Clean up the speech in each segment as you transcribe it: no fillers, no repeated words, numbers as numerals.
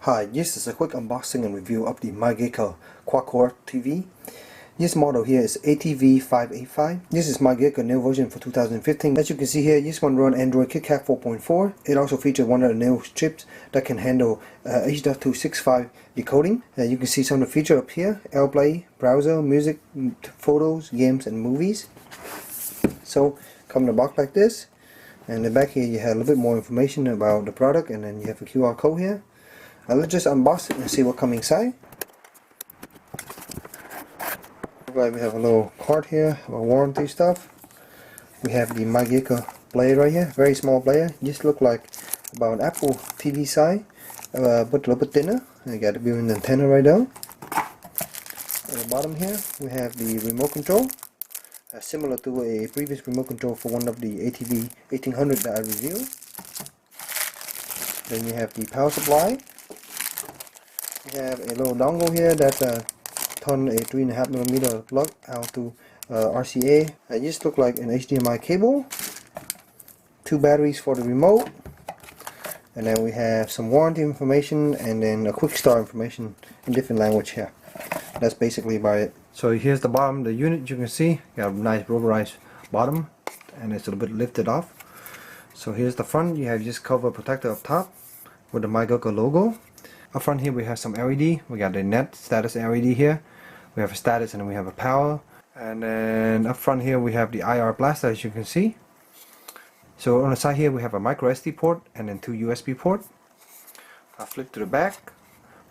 Hi, this is a quick unboxing and review of the MyGica quad-core TV. This model here is ATV585. This is MyGica new version for 2015. As you can see here, this one runs Android KitKat 4.4. It also features one of the new chips that can handle H.265 decoding. You can see some of the features up here: AirPlay, browser, music, photos, games, and movies. So, come in a box like this. And in the back here, you have a little bit more information about the product, and then you have a QR code here. Let's just unbox it and see what comes inside. Right, we have a little card here about warranty stuff. We have the MyGica player right here, very small player. Just look like about an Apple TV size, but a little bit thinner. You got the built-in antenna right there. At the bottom here, we have the remote control, similar to a previous remote control for one of the ATV 1800 that I reviewed. Then you have the power supply. We have a little dongle here that turn a 3.5mm plug out to RCA. It just looks like an HDMI cable. 2 batteries for the remote. And then we have some warranty information and then a quick start information in different language here. That's basically about it. So here's the bottom of the unit. You can see got a nice rubberized bottom and it's a little bit lifted off. So here's the front. You have just cover protector up top with the MyGica logo. Up front here we have some LED. We got the net status LED here. We have a status and then we have a power. And then up front here we have the IR blaster, as you can see. So on the side here we have a micro SD port and then 2 USB ports. I'll flip to the back.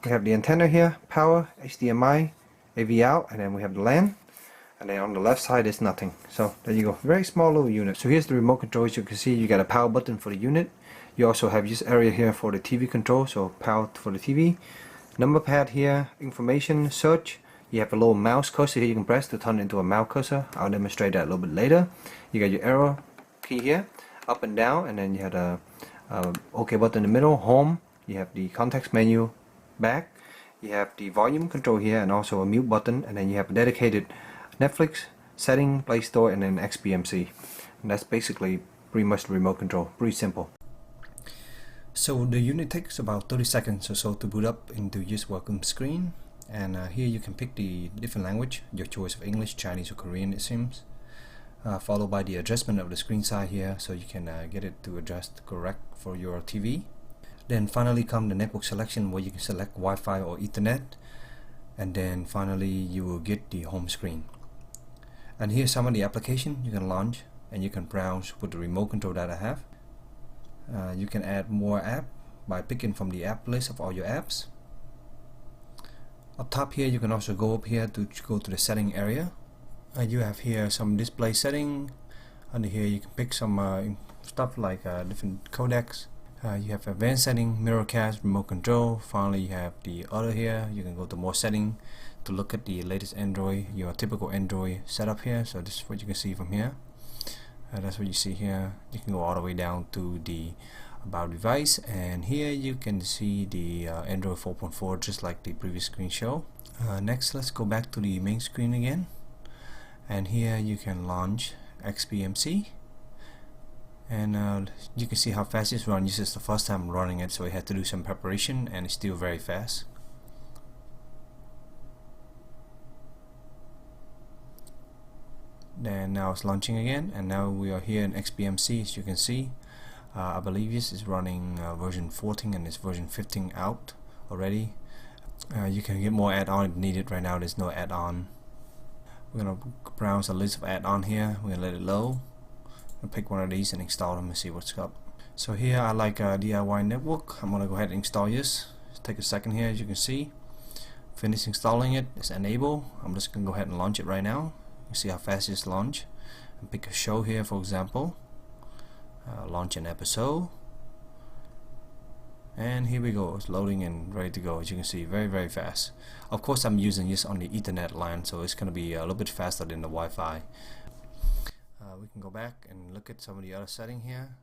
We have the antenna here, power, HDMI, AV out, and then we have the LAN. And then on the left side is nothing. So there you go, very small little unit. So here's the remote control. As you can see, you got a power button for the unit. You also have this area here for the TV control, so power for the TV. Number pad here, information, search. You have a little mouse cursor here you can press to turn it into a mouse cursor. I'll demonstrate that a little bit later. You got your arrow key here, up and down, and then you have the OK button in the middle, home. You have the context menu, back. You have the volume control here and also a mute button, and then you have a dedicated Netflix, setting, Play Store, and then Xbmc. And that's basically pretty much the remote control, pretty simple. So the unit takes about 30 seconds or so to boot up into this welcome screen, and here you can pick the different language, your choice of English, Chinese or Korean it seems, followed by the adjustment of the screen size here so you can get it to adjust correct for your TV. Then finally come the network selection where you can select Wi-Fi or Ethernet, and then finally you will get the home screen. And here's some of the application you can launch and you can browse with the remote control that I have. You can add more app by picking from the app list of all your apps. Up top here you can also go up here to go to the setting area. You have here some display setting. Under here you can pick some stuff like different codecs. You have advanced setting, mirrorcast, remote control. Finally you have the other here. You can go to more setting to look at the latest Android, your typical Android setup here. So this is what you can see from here. That's what you see here. You can go all the way down to the about device, and here you can see the Android 4.4 just like the previous screen show. Next let's go back to the main screen again, and here you can launch Xbmc, and you can see how fast it's running. This is the first time running it, so I had to do some preparation, and it's still very fast. Then now it's launching again, and now we are here in Xbmc. As you can see, I believe this is running version 14 and it's version 15 out already. You can get more add-on if needed. Right now there's no add-on. We're gonna browse a list of add-on here. We're gonna let it load and pick one of these and install them and see what's up. So here I like DIY network. I'm gonna go ahead and install this. Take a second here. As you can see, finish installing it. It's enable. I'm just gonna go ahead and launch it right now. You see how fast it's launch, and pick a show here, for example, launch an episode, and here we go, it's loading and ready to go. As you can see, very fast. Of course I'm using this on the Ethernet line, so it's going to be a little bit faster than the Wi-Fi. We can go back and look at some of the other settings here.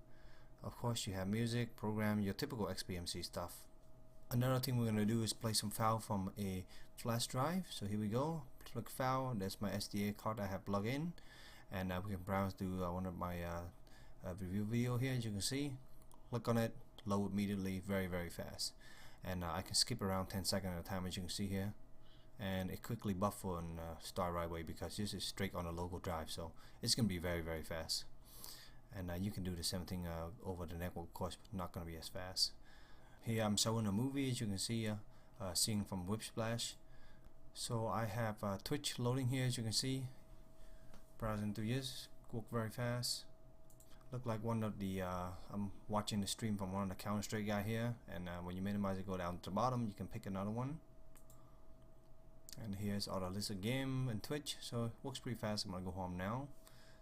Of course you have music, program, your typical Xbmc stuff. Another thing we're going to do is play some file from a flash drive. So here we go, plug file. That's my SDA card I have plugged in, and we can browse to one of my review video here. As you can see, click on it, load immediately, very fast. and I can skip around 10 seconds at a time, as you can see here, and it quickly buffer and start right away because this is straight on a local drive, so it's gonna be very fast. And you can do the same thing over the network, of course, but not gonna be as fast. Here I'm showing a movie, as you can see, seeing from Whipsplash. So I have Twitch loading here, as you can see. Browsing through this, work very fast. Look like one of the I'm watching the stream from one of the Counter-Strike guy here, and when you minimize it, go down to the bottom, you can pick another one. And here's all the list of game and Twitch, so it works pretty fast. I'm gonna go home now.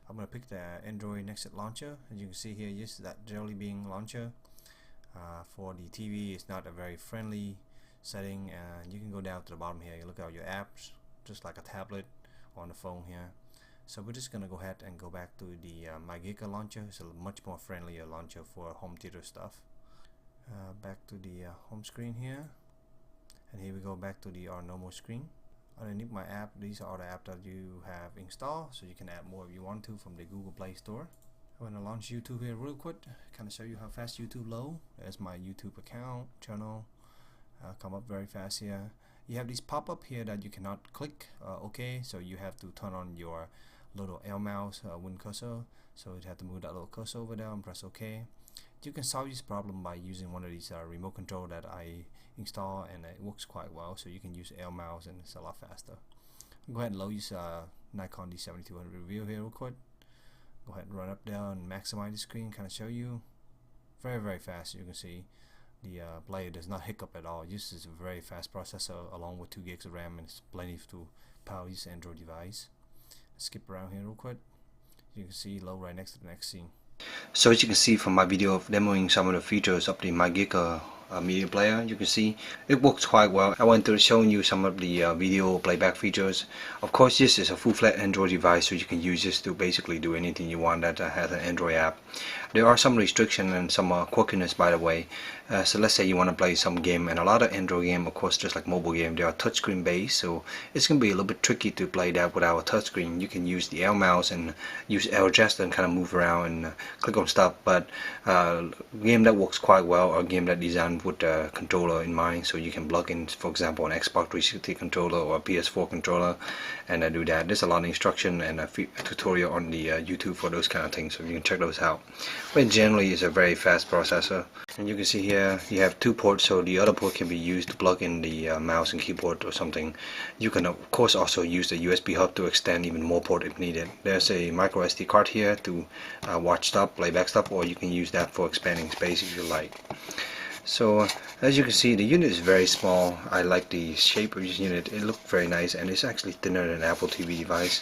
I'm gonna pick the Android Nexus launcher. As you can see here, yes, that Jelly Bean launcher. For the TV, it's not a very friendly setting, and you can go down to the bottom here. You look at your apps, just like a tablet or on the phone here. So we're just gonna go ahead and go back to the MyGica launcher. It's a much more friendlier launcher for home theater stuff. Back to the home screen here, and here we go back to our normal screen. Underneath my app, these are the apps that you have installed, so you can add more if you want to from the Google Play Store. I'm gonna launch YouTube here real quick, kind of show you how fast YouTube load. There's my YouTube account, channel, come up very fast here. You have these pop-up here that you cannot click OK, so you have to turn on your little L mouse win cursor, so you have to move that little cursor over there and press OK. You can solve this problem by using one of these remote control that I install, and it works quite well, so you can use L mouse and it's a lot faster. Go ahead and load this Nikon D7200 review here real quick. Go ahead and run up there and maximize the screen, kind of show you. Very fast. You can see the player does not hiccup at all. This is a very fast processor along with 2 gigs of RAM, and it's plenty to power this Android device. Skip around here real quick. You can see load right next to the next scene. So as you can see from my video of demoing some of the features of the MyGica media player, you can see it works quite well. I went through showing you some of the video playback features. Of course, this is a full-fledged Android device, so you can use this to basically do anything you want that has an Android app. There are some restrictions and some quirkiness, by the way. So let's say you want to play some game, and a lot of Android game, of course, just like mobile game, they are touchscreen based, so it's going to be a little bit tricky to play that without a touchscreen. You can use the L mouse and use L gesture and kind of move around and click on stuff, but game that works quite well, or a game that designed with a controller in mind, so you can plug in, for example, an Xbox 360 controller or a PS4 controller and do that. There's a lot of instruction and a tutorial on the YouTube for those kind of things, so you can check those out. But generally, it's a very fast processor. And you can see here you have 2 ports, so the other port can be used to plug in the mouse and keyboard or something. You can of course also use the USB hub to extend even more port if needed. There's a micro SD card here to watch stuff, playback stuff, or you can use that for expanding space if you like. So as you can see, the unit is very small. I like the shape of this unit. It looks very nice, and it's actually thinner than an Apple TV device.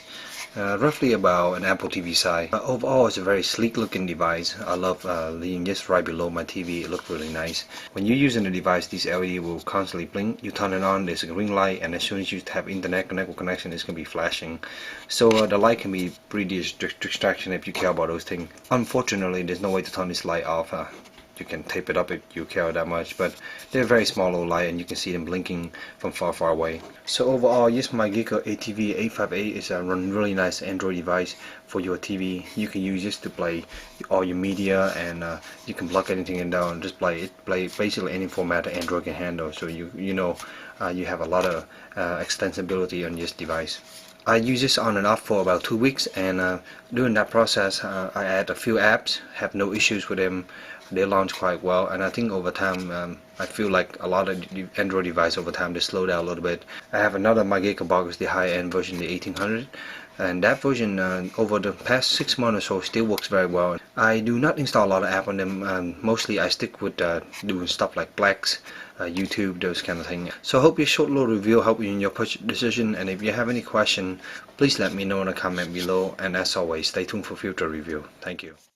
Roughly about an Apple TV size. Overall, it's a very sleek looking device. I love leaving this right below my TV. It looks really nice. When you're using the device, this LED will constantly blink. You turn it on, there's a ring light, and as soon as you have internet network connection, it's going to be flashing. So the light can be pretty distraction if you care about those things. Unfortunately, there's no way to turn this light off. You can tape it up if you care that much, but they're very small little light, and you can see them blinking from far away. So overall, yes, MyGica ATV585 is a really nice Android device for your TV. You can use this to play all your media, and you can plug anything in there and just play basically any format that Android can handle. So you have a lot of extensibility on this device. I use this on and off for about 2 weeks, and during that process I add a few apps, have no issues with them. They launch quite well, and I think over time I feel like a lot of Android devices over time they slow down a little bit. I have another MyGica box, the high-end version, the 1800, and that version over the past 6 months or so still works very well. I do not install a lot of apps on them. Mostly I stick with doing stuff like Plex, YouTube, those kind of things. So I hope your short little review helped you in your purchase decision, and if you have any question, please let me know in a comment below, and as always, stay tuned for future review. Thank you.